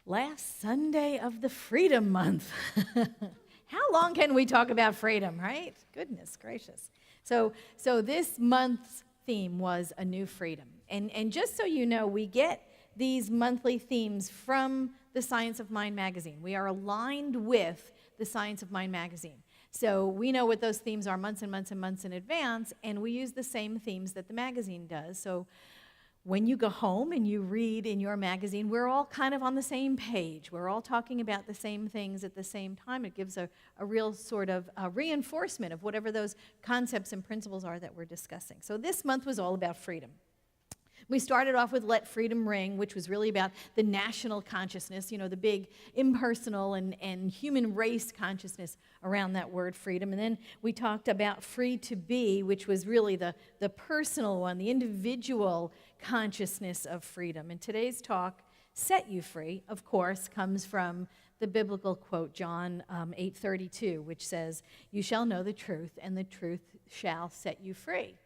Last Sunday of the Freedom Month. How long can we talk about freedom, right? Goodness gracious. So this month's theme was a new freedom. And just so you know, we get these monthly themes from the Science of Mind magazine. We are aligned with the Science of Mind magazine. So we know what those themes are months and months and months in advance, and we use the same themes that the magazine does. So when you go home and you read in your magazine, we're all kind of on the same page. We're all talking about the same things at the same time. It gives a real sort of reinforcement of whatever those concepts and principles are that we're discussing. So this month was all about freedom. We started off with Let Freedom Ring, which was really about the national consciousness, the big impersonal and human race consciousness around that word freedom. And then we talked about Free to Be, which was really the personal one, the individual consciousness of freedom. And today's talk, Set You Free, of course, comes from the biblical quote, John 8:32, which says, "You shall know the truth, and the truth shall set you free."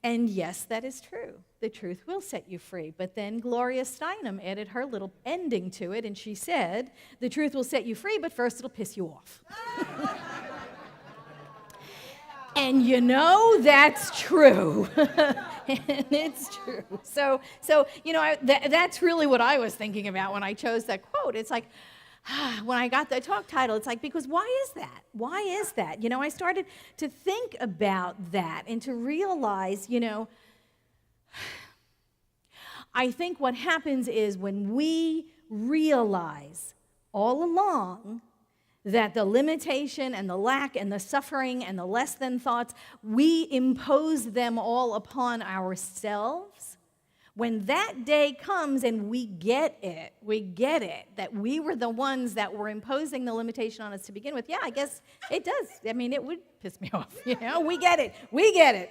And yes, that is true. The truth will set you free. But then Gloria Steinem added her little ending to it, and she said, "The truth will set you free, but first it'll piss you off." And that's true. And it's true. So that's really what I was thinking about when I chose that quote. It's like, when I got the talk title, it's like, because why is that? Why is that? I started to think about that and to realize, I think what happens is when we realize all along that the limitation and the lack and the suffering and the less than thoughts, we impose them all upon ourselves. When that day comes and we get it, that we were the ones that were imposing the limitation on us to begin with. Yeah, I guess it does. I mean, it would piss me off, we get it.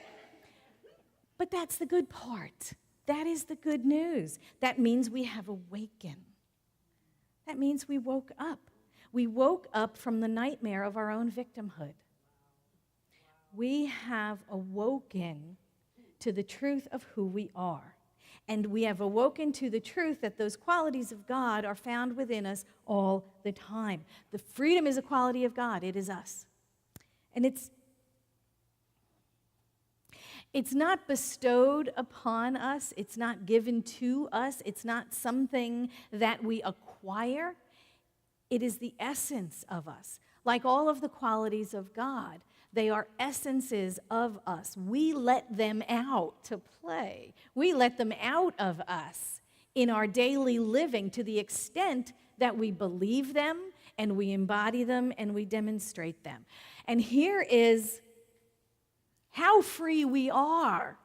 But that's the good part. That is the good news. That means we have awakened. That means we woke up. We woke up from the nightmare of our own victimhood. We have awoken to the truth of who we are. And we have awoken to the truth that those qualities of God are found within us all the time. The freedom is a quality of God. It is us. And it's not bestowed upon us. It's not given to us. It's not something that we acquire. It is the essence of us. Like all of the qualities of God, they are essences of us. We let them out to play. We let them out of us in our daily living to the extent that we believe them and we embody them and we demonstrate them. And here is how free we are.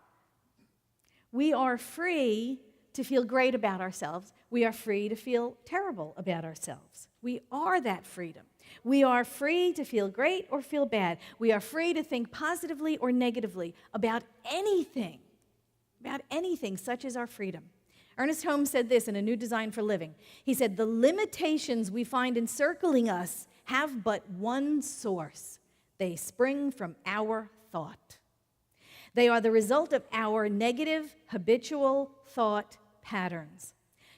We are free to feel great about ourselves. We are free to feel terrible about ourselves. We are that freedom. We are free to feel great or feel bad. We are free to think positively or negatively about anything, such as our freedom. Ernest Holmes said this in A New Design for Living. He said, "The limitations we find encircling us have but one source. They spring from our thought. They are the result of our negative, habitual thought patterns,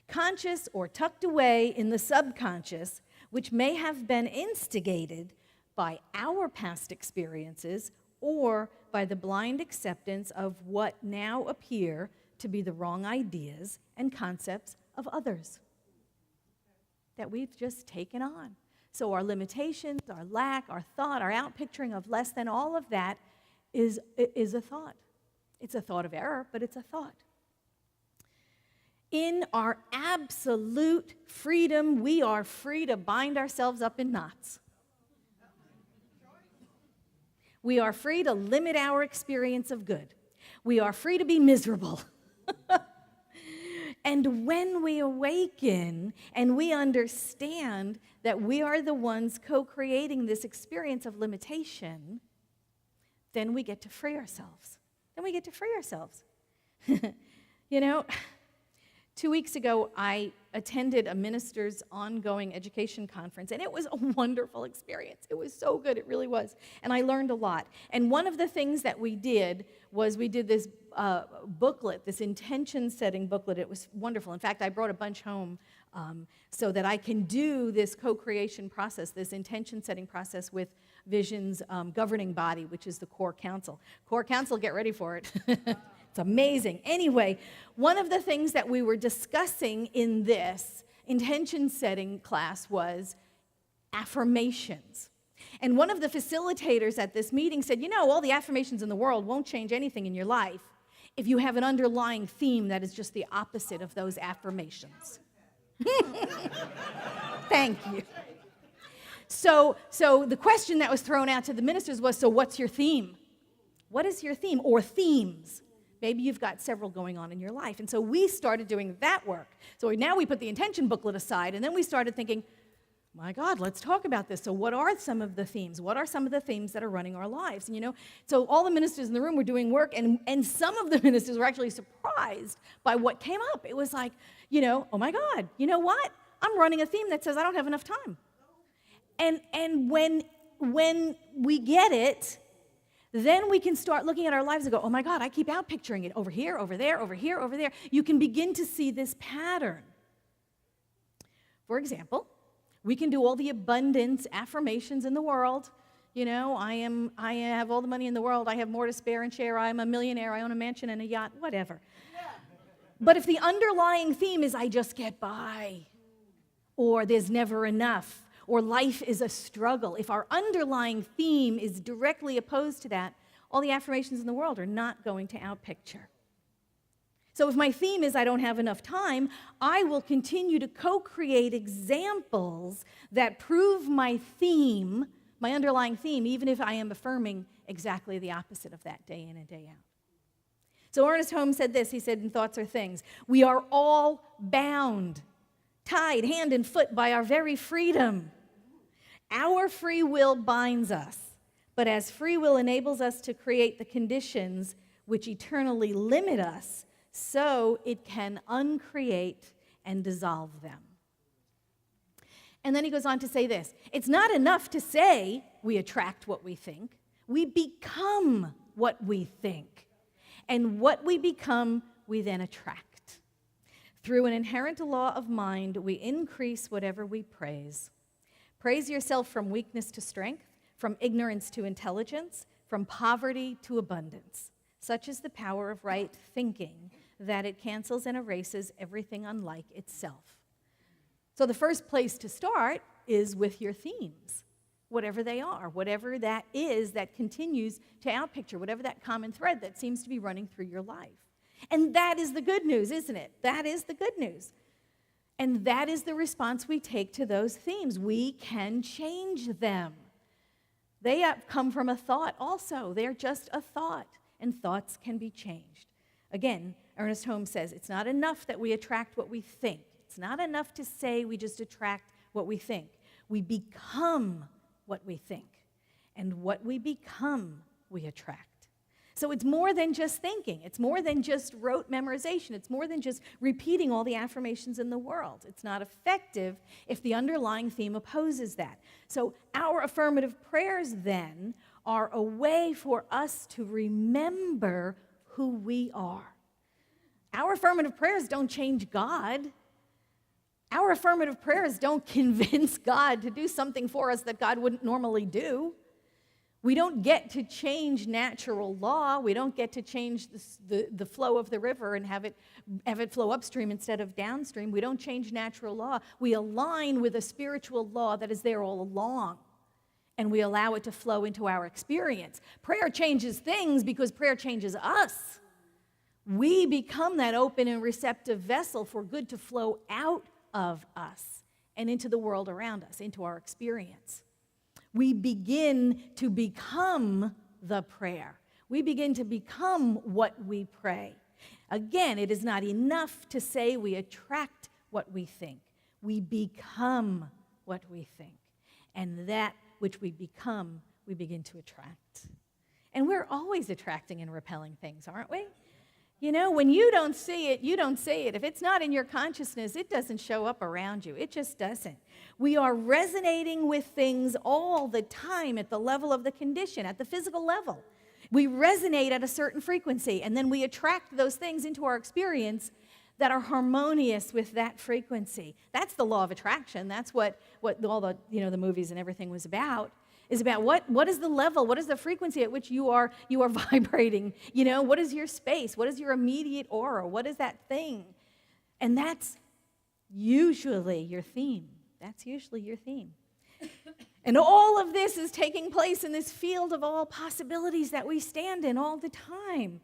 conscious or tucked away in the subconscious, which may have been instigated by our past experiences or by the blind acceptance of what now appear to be the wrong ideas and concepts of others that we've just taken on." So our limitations, our lack, our thought, our outpicturing of less than, all of that is a thought. It's a thought of error, but it's a thought. In our absolute freedom, we are free to bind ourselves up in knots. We are free to limit our experience of good. We are free to be miserable. And when we awaken and we understand that we are the ones co-creating this experience of limitation, then we get to free ourselves. 2 weeks ago, I attended a minister's ongoing education conference, and it was a wonderful experience. It was so good, it really was. And I learned a lot. And one of the things that we did was we did this booklet, this intention-setting booklet. It was wonderful. In fact, I brought a bunch home so that I can do this co-creation process, this intention-setting process with Vision's governing body, which is the Core Council. Core Council, get ready for it. It's amazing. Anyway, one of the things that we were discussing in this intention-setting class was affirmations. And one of the facilitators at this meeting said, you know, all the affirmations in the world won't change anything in your life if you have an underlying theme that is just the opposite of those affirmations. Thank you. So the question that was thrown out to the ministers was, so what's your theme? What is your theme or themes? Maybe you've got several going on in your life. And so we started doing that work. So now we put the intention booklet aside, and then we started thinking, my God, let's talk about this. So what are some of the themes? What are some of the themes that are running our lives? And, you know, so all the ministers in the room were doing work, and some of the ministers were actually surprised by what came up. It was like, you know, oh my God, you know what? I'm running a theme that says I don't have enough time. And when we get it, then we can start looking at our lives and go, oh my God, I keep out picturing it over here, over there, over here, over there. You can begin to see this pattern. For example, we can do all the abundance affirmations in the world. You know, I have all the money in the world. I have more to spare and share. I'm a millionaire. I own a mansion and a yacht, whatever. But if the underlying theme is I just get by, or there's never enough, or life is a struggle, if our underlying theme is directly opposed to that, all the affirmations in the world are not going to outpicture. So if my theme is I don't have enough time, I will continue to co-create examples that prove my theme, my underlying theme, even if I am affirming exactly the opposite of that day in and day out. So Ernest Holmes said this, he said in Thoughts Are Things, we are all bound, tied hand and foot by our very freedom. Our free will binds us, but as free will enables us to create the conditions which eternally limit us, so it can uncreate and dissolve them. And then he goes on to say this, it's not enough to say we attract what we think, we become what we think. And what we become, we then attract. Through an inherent law of mind, we increase whatever we praise. Praise yourself from weakness to strength, from ignorance to intelligence, from poverty to abundance. Such is the power of right thinking, that it cancels and erases everything unlike itself. So the first place to start is with your themes, whatever they are, whatever that is that continues to outpicture, whatever that common thread that seems to be running through your life. And that is the good news, isn't it? That is the good news. And that is the response we take to those themes. We can change them. They have come from a thought also. They're just a thought, and thoughts can be changed. Again, Ernest Holmes says, it's not enough that we attract what we think. It's not enough to say we just attract what we think. We become what we think. And what we become, we attract. So it's more than just thinking. It's more than just rote memorization. It's more than just repeating all the affirmations in the world. It's not effective if the underlying theme opposes that. So our affirmative prayers then are a way for us to remember who we are. Our affirmative prayers don't change God. Our affirmative prayers don't convince God to do something for us that God wouldn't normally do. We don't get to change natural law. We don't get to change the flow of the river and have it flow upstream instead of downstream. We don't change natural law. We align with a spiritual law that is there all along, and we allow it to flow into our experience. Prayer changes things because prayer changes us. We become that open and receptive vessel for good to flow out of us and into the world around us, into our experience. We begin to become the prayer. We begin to become what we pray. Again, it is not enough to say we attract what we think. We become what we think. And that which we become, we begin to attract. And we're always attracting and repelling things, aren't we? You know, when you don't see it, you don't see it. If it's not in your consciousness, it doesn't show up around you. It just doesn't. We are resonating with things all the time at the level of the condition, at the physical level. We resonate at a certain frequency, and then we attract those things into our experience that are harmonious with that frequency. That's the law of attraction. That's what all the, the movies and everything was about. Is about what is the level, what is the frequency at which you are vibrating? What is your space? What is your immediate aura? What is that thing? And that's usually your theme. That's usually your theme. And all of this is taking place in this field of all possibilities that we stand in all the time.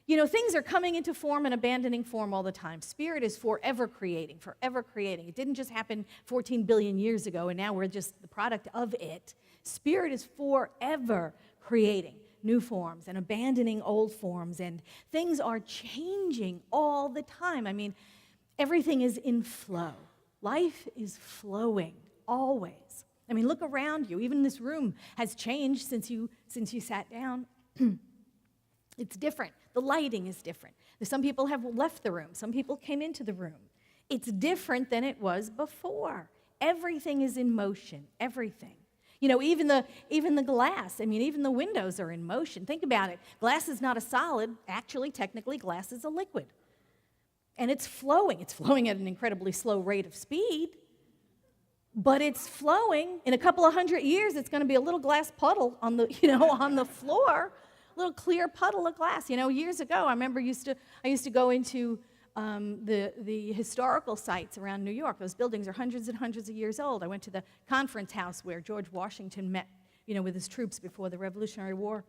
Things are coming into form and abandoning form all the time. Spirit is forever creating, forever creating. It didn't just happen 14 billion years ago, and now we're just the product of it. Spirit is forever creating new forms and abandoning old forms, and things are changing all the time. I mean, everything is in flow. Life is flowing always. I mean, look around you. Even this room has changed since you sat down. It's different. The lighting is different. Some people have left the room. Some people came into the room. It's different than it was before. Everything is in motion. Everything. Even the glass. I mean, even the windows are in motion. Think about it. Glass is not a solid. Actually, technically, glass is a liquid. And it's flowing. It's flowing at an incredibly slow rate of speed. But it's flowing. In a couple of 100 years, it's going to be a little glass puddle on the, on the floor. Little clear puddle of glass. Years ago, I remember I used to go into the historical sites around New York. Those buildings are hundreds and hundreds of years old. I went to the conference house where George Washington met, with his troops before the Revolutionary War.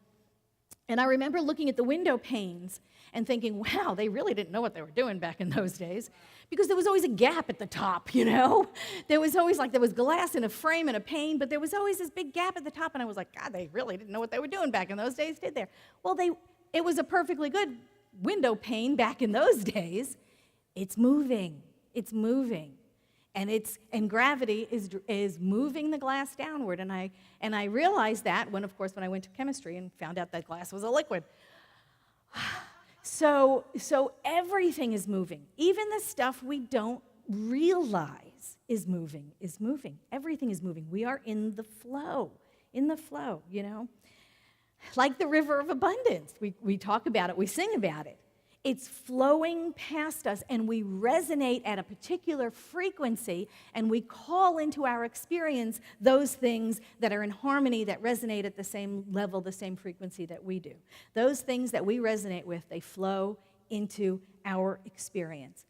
And I remember looking at the window panes and thinking, wow, they really didn't know what they were doing back in those days, because there was always a gap at the top, There was always there was glass in a frame and a pane, but there was always this big gap at the top, and I was like, God, they really didn't know what they were doing back in those days, did they? Well, it was a perfectly good window pane back in those days. It's moving. It's moving. And gravity is moving the glass downward. And I realized that when I went to chemistry and found out that glass was a liquid. So everything is moving. Even the stuff we don't realize is moving. Everything is moving. We are in the flow, Like the river of abundance. We talk about it, we sing about it. It's flowing past us, and we resonate at a particular frequency, and we call into our experience those things that are in harmony, that resonate at the same level, the same frequency that we do. Those things that we resonate with, they flow into our experience.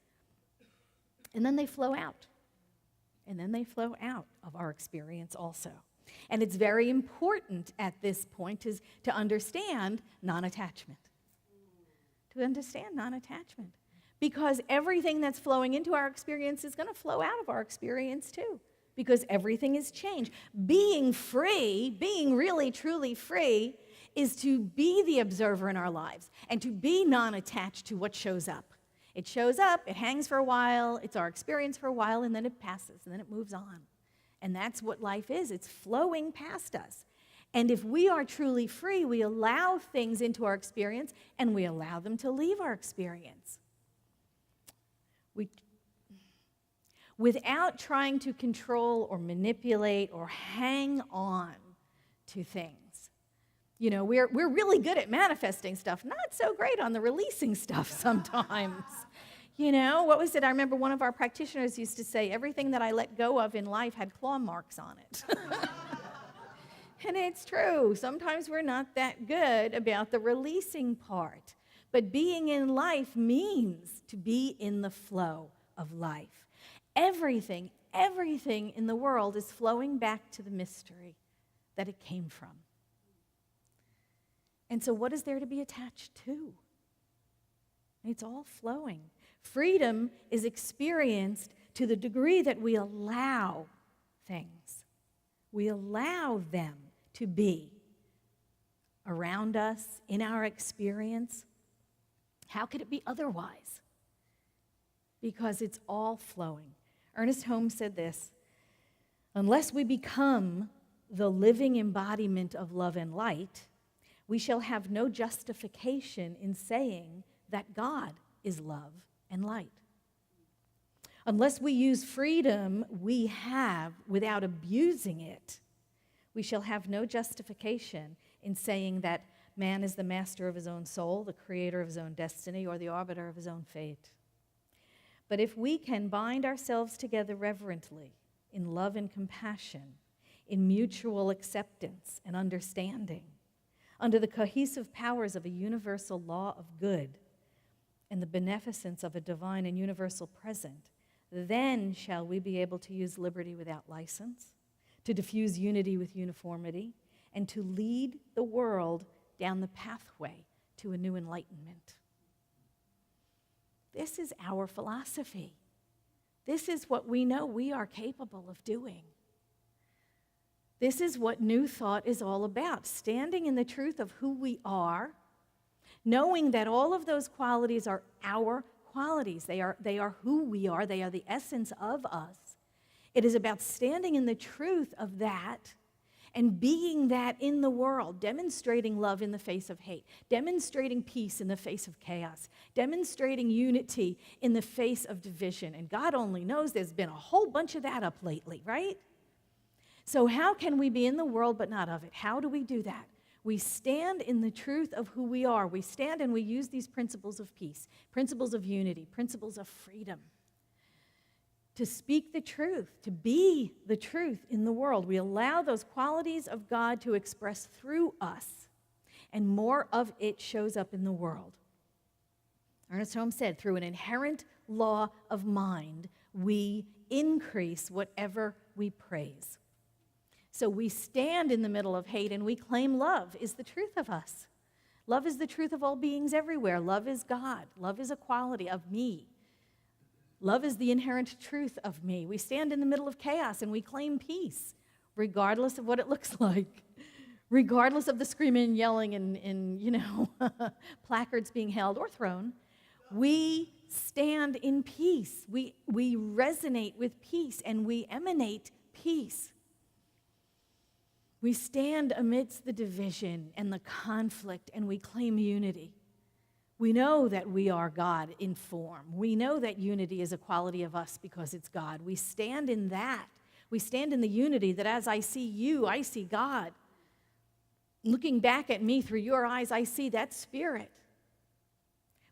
And then they flow out. And then they flow out of our experience also. And it's very important at this point to understand non-attachment. To understand non-attachment. Because everything that's flowing into our experience is going to flow out of our experience too. Because everything is change. Being free, being really, truly free, is to be the observer in our lives and to be non-attached to what shows up. It shows up, it hangs for a while, it's our experience for a while, and then it passes, and then it moves on. And that's what life is. It's flowing past us. And if we are truly free, we allow things into our experience, and we allow them to leave our experience. Without trying to control or manipulate or hang on to things. We're really good at manifesting stuff, not so great on the releasing stuff sometimes. What was it? I remember one of our practitioners used to say, everything that I let go of in life had claw marks on it. And it's true. Sometimes we're not that good about the releasing part. But being in life means to be in the flow of life. Everything in the world is flowing back to the mystery that it came from. And so what is there to be attached to? It's all flowing. Freedom is experienced to the degree that we allow things. We allow them to be around us, in our experience. How could it be otherwise? Because it's all flowing. Ernest Holmes said this, unless we become the living embodiment of love and light, we shall have no justification in saying that God is love and light. Unless we use freedom we have without abusing it, we shall have no justification in saying that man is the master of his own soul, the creator of his own destiny, or the arbiter of his own fate. But if we can bind ourselves together reverently in love and compassion, in mutual acceptance and understanding, under the cohesive powers of a universal law of good and the beneficence of a divine and universal present, then shall we be able to use liberty without license, to diffuse unity with uniformity, and to lead the world down the pathway to a new enlightenment. This is our philosophy. This is what we know we are capable of doing. This is what New Thought is all about, standing in the truth of who we are, knowing that all of those qualities are our qualities. They are who we are. They are the essence of us. It is about standing in the truth of that and being that in the world, demonstrating love in the face of hate, demonstrating peace in the face of chaos, demonstrating unity in the face of division. And God only knows there's been a whole bunch of that up lately, right? So how can we be in the world but not of it? How do we do that? We stand in the truth of who we are. We stand and we use these principles of peace, principles of unity, principles of freedom, to speak the truth, to be the truth in the world. We allow those qualities of God to express through us, and more of it shows up in the world. Ernest Holmes said, through an inherent law of mind, we increase whatever we praise. So we stand in the middle of hate and we claim love is the truth of us. Love is the truth of all beings everywhere. Love is God. Love is a quality of me. Love is the inherent truth of me. We stand in the middle of chaos and we claim peace, regardless of what it looks like, regardless of the screaming and yelling and placards being held or thrown. We stand in peace. We resonate with peace and we emanate peace. We stand amidst the division and the conflict and we claim unity. We know that we are God in form. We know that unity is a quality of us because it's God. We stand in that. We stand in the unity that as I see you, I see God. Looking back at me through your eyes, I see that Spirit.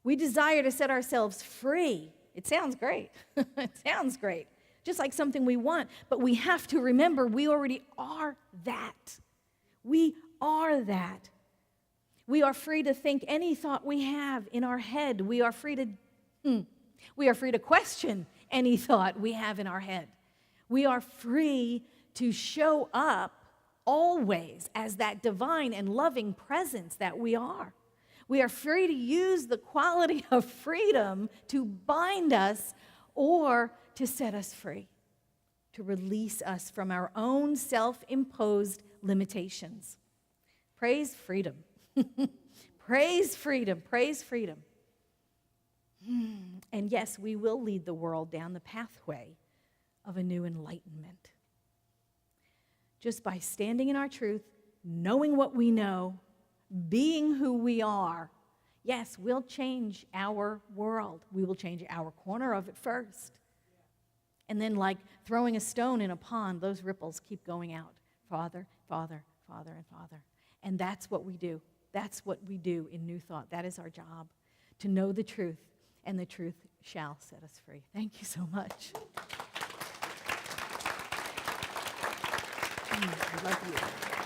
We desire to set ourselves free. It sounds great. It sounds great. Just like something we want. But we have to remember we already are that. We are that. We are free to think any thought we have in our head. We are free to question any thought we have in our head. We are free to show up always as that divine and loving presence that we are. We are free to use the quality of freedom to bind us or to set us free, to release us from our own self-imposed limitations. Praise freedom. Praise freedom. Praise freedom. And yes, we will lead the world down the pathway of a new enlightenment. Just by standing in our truth, knowing what we know, being who we are, yes, we'll change our world. We will change our corner of it first. And then like throwing a stone in a pond, those ripples keep going out. Father, Father, Father, and Father. And that's what we do. That's what we do in New Thought. That is our job, to know the truth, and the truth shall set us free. Thank you so much. I love you.